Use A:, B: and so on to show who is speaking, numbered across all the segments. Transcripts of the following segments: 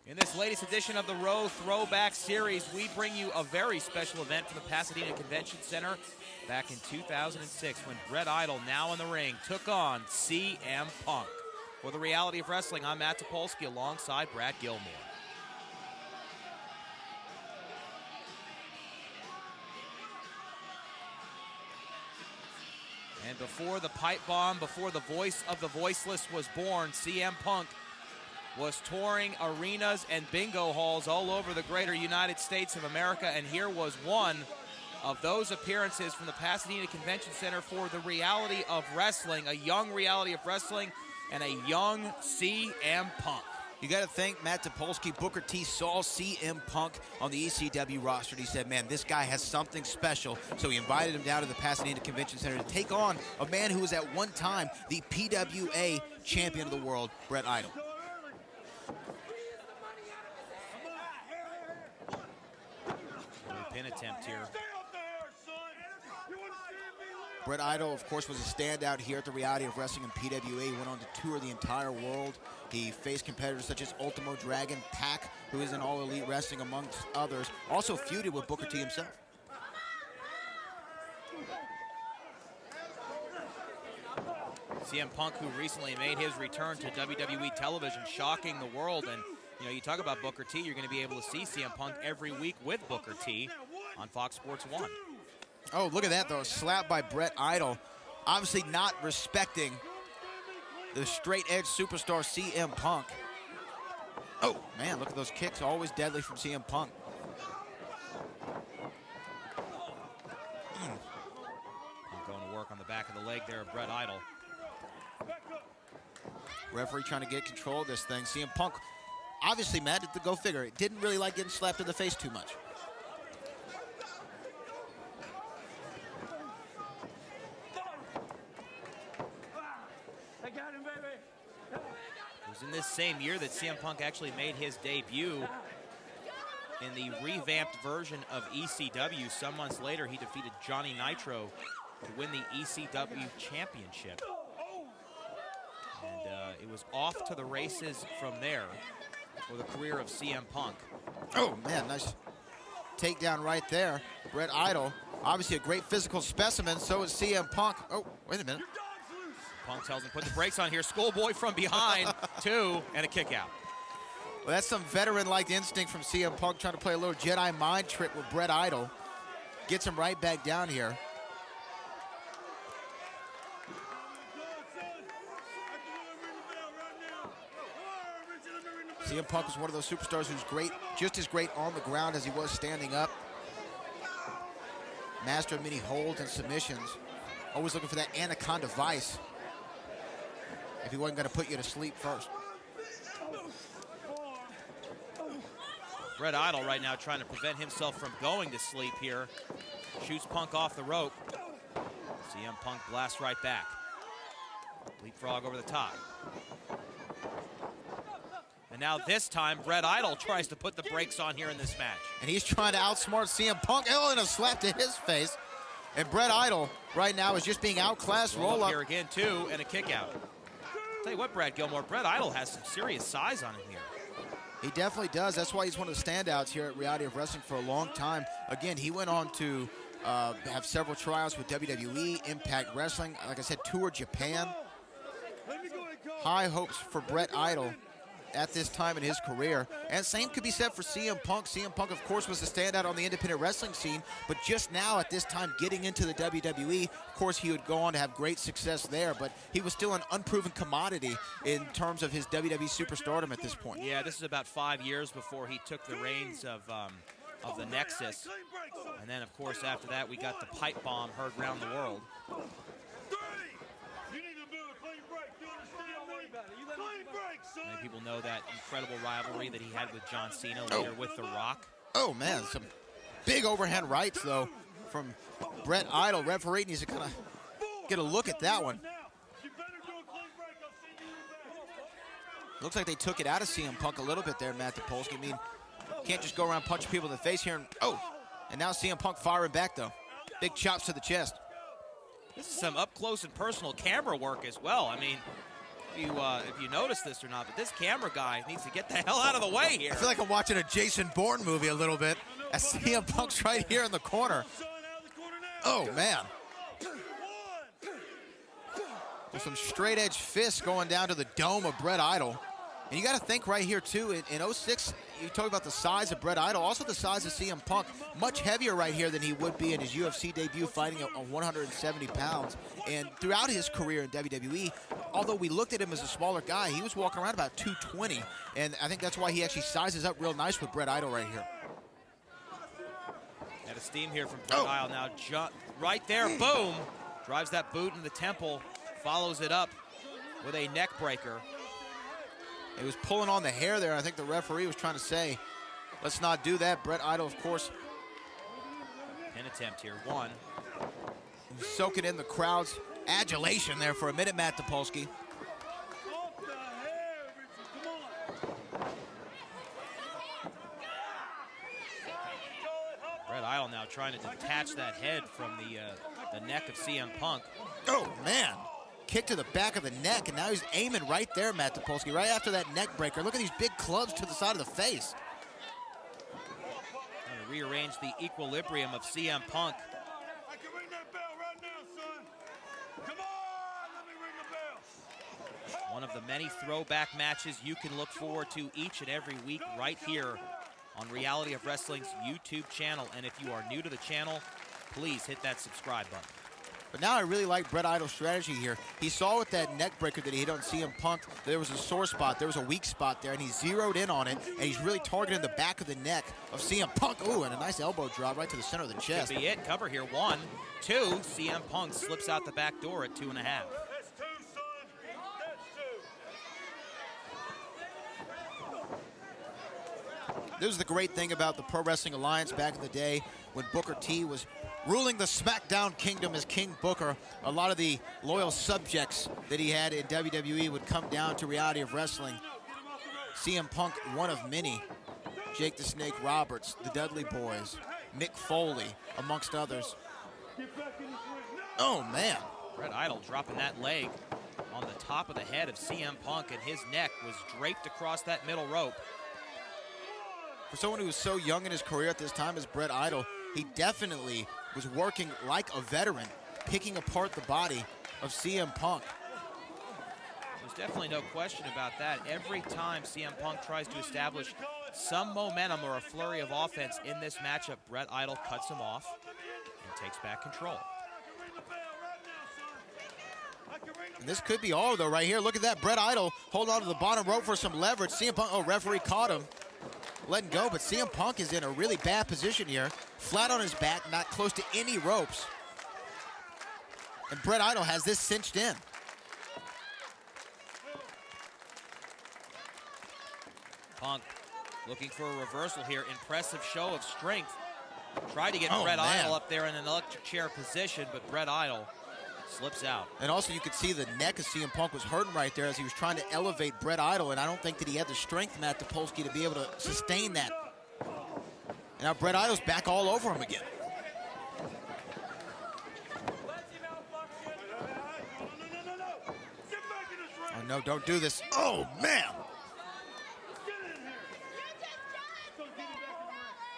A: In this latest edition of the Row Throwback Series, we bring you a very special event from the Pasadena Convention Center back in 2006 when Bret Idol, now in the ring, took on CM Punk. For the Reality of Wrestling, I'm Matt Topolsky alongside Brad Gilmore. And before the pipe bomb, before the voice of the voiceless was born, CM Punk was touring arenas and bingo halls all over the greater United States of America, and here was one of those appearances from the Pasadena Convention Center for the Reality of Wrestling, a young Reality of Wrestling and a young CM Punk.
B: You got to thank Matt Topolsky. Booker T saw CM Punk on the ECW roster, and he said, man, this guy has something special. So he invited him down to the Pasadena Convention Center to take on a man who was at one time the PWA champion of the world, Bret Idol.
A: Pin attempt here.
B: Bret Idol, of course, was a standout here at the Reality of Wrestling in PWA. He went on to tour the entire world. He faced competitors such as Ultimo Dragon, Pac, who is in All Elite Wrestling, amongst others. Also feuded with Booker T himself.
A: CM Punk, who recently made his return to WWE television, shocking the world. And, you know, you talk about Booker T, you're going to be able to see CM Punk every week with Booker T on Fox Sports 1.
B: Oh, look at that, though. Slap by Bret Idol. Obviously not respecting the straight-edge superstar CM Punk. Oh, man, look at those kicks. Always deadly from CM Punk.
A: Punk going to work on the back of the leg there of Bret Idol.
B: Referee trying to get control of this thing. CM Punk, obviously, Matt, go figure, it didn't really like getting slapped in the face too much.
A: It was in this same year that CM Punk actually made his debut in the revamped version of ECW. Some months later, he defeated Johnny Nitro to win the ECW championship. And it was off to the races from there for the career of CM Punk.
B: Oh, man, nice takedown right there. Bret Idol, obviously a great physical specimen, so is CM Punk. Oh, wait a minute.
A: Punk tells him, put the brakes on here. Schoolboy from behind, two, and a kick out.
B: Well, that's some veteran-like instinct from CM Punk, trying to play a little Jedi mind trick with Bret Idol. Gets him right back down here. CM Punk is one of those superstars who's great, just as great on the ground as he was standing up. Master of many holds and submissions. Always looking for that anaconda vice if he wasn't going to put you to sleep first.
A: Bret Idol right now trying to prevent himself from going to sleep here. Shoots Punk off the rope. CM Punk blasts right back. Leapfrog over the top. And now this time, Bret Idol tries to put the brakes on here in this match.
B: And he's trying to outsmart CM Punk. Oh, and a slap to his face. And Bret Idol right now is just being outclassed. Roll up
A: here again, too, and a kick out. Tell you what, Brad Gilmore, Bret Idol has some serious size on him here.
B: He definitely does. That's why he's one of the standouts here at Reality of Wrestling for a long time. Again, he went on to have several tryouts with WWE, Impact Wrestling. Like I said, toured Japan. High hopes for Bret Idol at this time in his career. And same could be said for CM Punk. CM Punk, of course, was the standout on the independent wrestling scene, but just now at this time getting into the WWE, of course, he would go on to have great success there, but he was still an unproven commodity in terms of his WWE superstardom at this point.
A: Yeah, this is about 5 years before he took the reins of the Nexus. And then, of course, after that, we got the pipe bomb heard around the world. Many people know that incredible rivalry that he had with John Cena later with The Rock.
B: Oh, man, some big overhand rights, though, from Bret Idol. Referee needs to kind of get a look at that one. Looks like they took it out of CM Punk a little bit there, Matt Topolsky. I mean, can't just go around punching people in the face here. And now CM Punk firing back, though. Big chops to the chest.
A: This is some up-close and personal camera work as well. I mean, if you notice this or not, but this camera guy needs to get the hell out of the way here.
B: I feel like I'm watching a Jason Bourne movie a little bit. As CM Punk's right here in the corner. Oh, man. With some straight-edge fists going down to the dome of Bret Idol. And you got to think right here, too, in 06, you talk about the size of Bret Idol, also the size of CM Punk, much heavier right here than he would be in his UFC debut, fighting at 170 pounds. And throughout his career in WWE, although we looked at him as a smaller guy, he was walking around about 220. And I think that's why he actually sizes up real nice with Bret Idol right here.
A: Got a steam here from Bret Idol now. Right there, boom. Drives that boot in the temple, follows it up with a neck breaker.
B: He was pulling on the hair there. I think the referee was trying to say, let's not do that. Bret Idol, of course.
A: Pin attempt here, one.
B: Soaking in the crowd's adulation there for a minute, Matt Topolsky.
A: Bret Idol now trying to detach that head from the neck of CM Punk.
B: Oh, man. Kick to the back of the neck, and now he's aiming right there, Matt Topolsky, right after that neck breaker. Look at these big clubs to the side of the face.
A: Trying to rearrange the equilibrium of CM Punk.
C: I can ring that bell right now, son. Come on, let me ring the bell.
A: One of the many throwback matches you can look forward to each and every week right here on Reality of Wrestling's YouTube channel. And if you are new to the channel, please hit that subscribe button.
B: But now I really like Bret Idol's strategy here. He saw with that neck breaker that he hit on CM Punk, there was a sore spot, there was a weak spot there, and he zeroed in on it, and he's really targeting the back of the neck of CM Punk. Ooh, and a nice elbow drop right to the center of the chest.
A: Could be it. Cover here. 1, 2. CM Punk slips out the back door at 2.5.
C: That's 2, son. That's 2.
B: This was the great thing about the Pro Wrestling Alliance back in the day when Booker T was ruling the SmackDown kingdom as King Booker. A lot of the loyal subjects that he had in WWE would come down to Reality of Wrestling. CM Punk, one of many. Jake the Snake Roberts, the Dudley Boys, Mick Foley, amongst others. Oh, man.
A: Bret Idol dropping that leg on the top of the head of CM Punk, and his neck was draped across that middle rope.
B: For someone who was so young in his career at this time as Bret Idol, he definitely was working like a veteran, picking apart the body of CM Punk.
A: There's definitely no question about that. Every time CM Punk tries to establish some momentum or a flurry of offense in this matchup, Bret Idol cuts him off and takes back control.
B: And this could be all, though, right here. Look at that. Bret Idol holding on to the bottom rope for some leverage. CM Punk, oh, referee caught him. Letting go, but CM Punk is in a really bad position here. Flat on his back, not close to any ropes. And Bret Idol has this cinched in.
A: Punk looking for a reversal here. Impressive show of strength. Tried to get Bret Idol up there in an electric chair position, but Bret Idol slips out. And also you could see the neck of CM Punk was hurting right there as he was trying to elevate Bret Idol, and I don't think that he had the strength, Matt Topolsky, to be able to sustain that. And now Bret Idol's back all over him again. Oh, no, don't do this. Oh, man.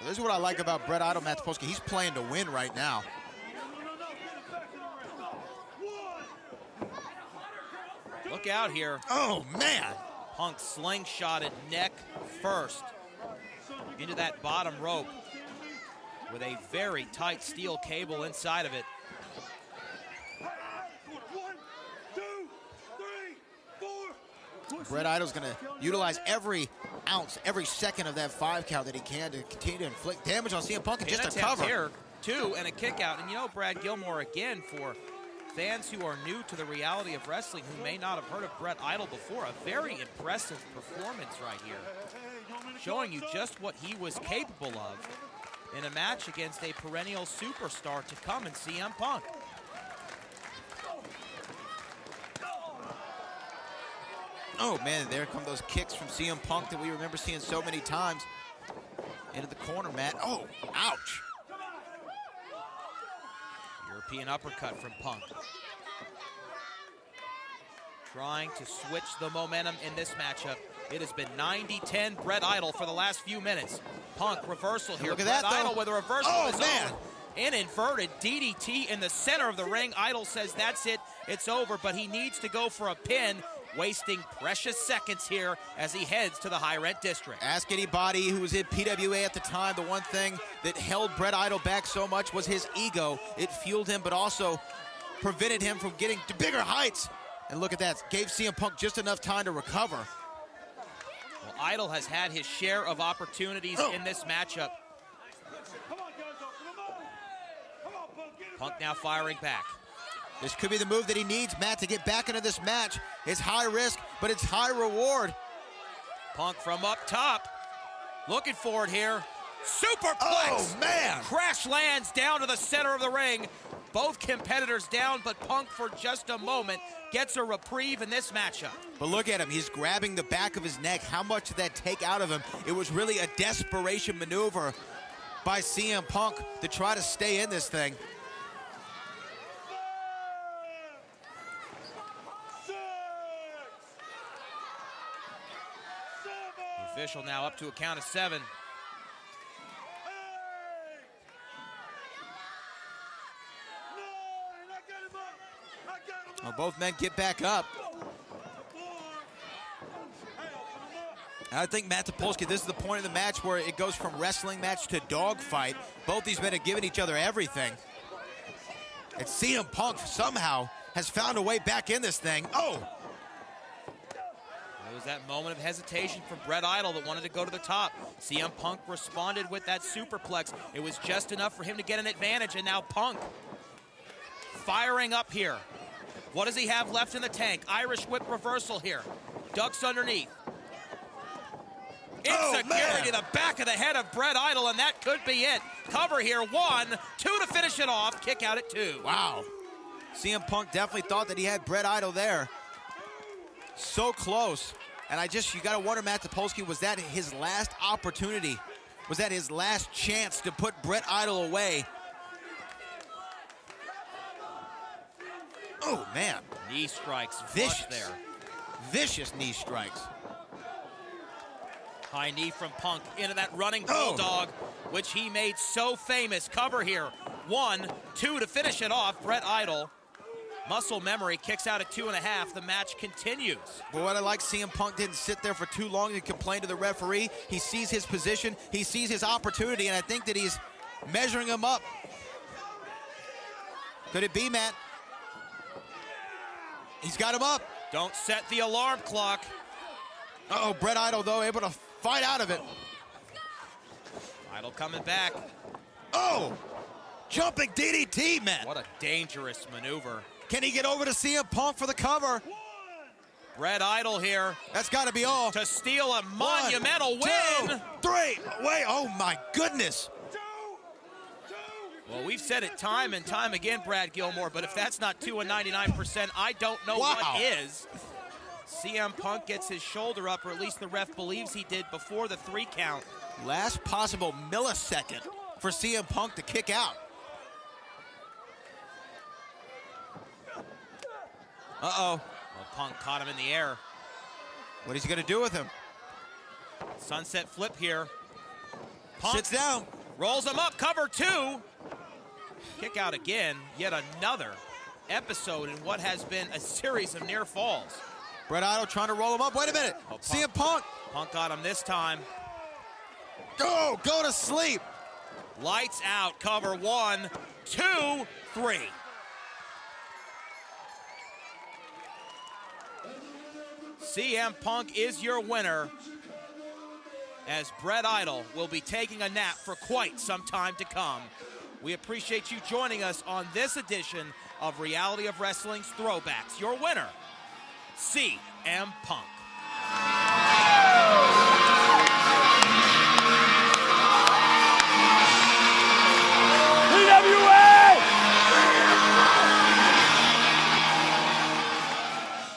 A: This is what I like about Bret Idol, Matt Topolsky. He's playing to win right now. Look out here.
B: Oh, man.
A: Punk slingshotted neck first into that bottom rope with a very tight steel cable inside of it.
C: 1, 2, 3, 4.
B: Bret Idol's going to utilize every ounce, every second of that 5 count that he can to continue to inflict damage on CM Punk and just a cover.
A: Here, 2 and a kick out. And you know, Brad Gilmore, again, for fans who are new to the Reality of Wrestling, who may not have heard of Bret Idol before, a very impressive performance right here, showing you just what he was capable of in a match against a perennial superstar to come in CM Punk.
B: Oh, man, there come those kicks from CM Punk that we remember seeing so many times. Into the corner, Matt. Oh, ouch.
A: European uppercut from Punk. trying to switch the momentum in this matchup. It has been 90-10 Bret Idol for the last few minutes. Punk reversal here.
B: Look at
A: Bret
B: that, though.
A: Idol with a reversal.
B: Oh,
A: is
B: man.
A: over. An inverted DDT in the center of the ring. Idol says that's it, it's over, but he needs to go for a pin, wasting precious seconds here as he heads to the high rent district.
B: Ask anybody who was in PWA at the time, the one thing that held Bret Idol back so much was his ego. It fueled him, but also prevented him from getting to bigger heights. And look at that, gave CM Punk just enough time to recover.
A: Well, Idol has had his share of opportunities in this matchup. Punk now firing back.
B: This could be the move that he needs, Matt, to get back into this match. It's high risk, but it's high reward.
A: Punk from up top, looking for it here. Superplex!
B: Oh, man!
A: Crash lands down to the center of the ring. Both competitors down, but Punk for just a moment gets a reprieve in this matchup.
B: But look at him, he's grabbing the back of his neck. How much did that take out of him? It was really a desperation maneuver by CM Punk to try to stay in this thing.
A: The official now up to a count of 7.
B: Well, both men get back up. I think Matt Topolsky, this is the point of the match where it goes from wrestling match to dogfight. Both these men have given each other everything. And CM Punk somehow has found a way back in this thing. Oh!
A: There was that moment of hesitation from Bret Idol that wanted to go to the top. CM Punk responded with that superplex. It was just enough for him to get an advantage, and now Punk firing up here. What does he have left in the tank? Irish whip reversal here. Ducks underneath. Insecurity to the back of the head of Bret Idol, and that could be it. Cover here, 1, 2 to finish it off. Kick out at 2.
B: Wow. CM Punk definitely thought that he had Bret Idol there. So close. And you got to wonder, Matt Topolsky, was that his last opportunity? Was that his last chance to put Bret Idol away? Oh, man.
A: Knee strikes flush there.
B: Vicious knee strikes.
A: High knee from Punk into that running bulldog, which he made so famous. Cover here. 1, 2 to finish it off. Bret Idol. Muscle memory kicks out at 2.5. The match continues.
B: But what I like, CM Punk didn't sit there for too long and complain to the referee. He sees his position. He sees his opportunity, and I think that he's measuring him up. Could it be, Matt? He's got him up.
A: Don't set the alarm clock.
B: Uh-oh, Bret Idol, though, able to fight out of it.
A: Idol coming back.
B: Oh! Jumping DDT, man.
A: What a dangerous maneuver.
B: Can he get over to CM Punk for the cover?
A: Bret Idol here.
B: That's got to be all.
A: To steal a monumental
B: 1, 2,
A: win.
B: 3. Wait, oh my goodness.
A: Well, we've said it time and time again, Brad Gilmore, but if that's not 2 and 99%, I don't know what is. CM Punk gets his shoulder up, or at least the ref believes he did before the 3 count.
B: Last possible millisecond for CM Punk to kick out. Uh-oh.
A: Well, Punk caught him in the air.
B: What is he going to do with him?
A: Sunset flip here. Punk
B: Sits down.
A: rolls him up, cover 2. Kick out again, yet another episode in what has been a series of near falls.
B: Bret Idol trying to roll him up. Wait a minute.
A: Oh,
B: CM Punk.
A: Punk got him this time.
B: Go to sleep.
A: Lights out, cover 1, 2, 3. CM Punk is your winner, as Bret Idol will be taking a nap for quite some time to come. We appreciate you joining us on this edition of Reality of Wrestling's Throwbacks. Your winner, CM Punk.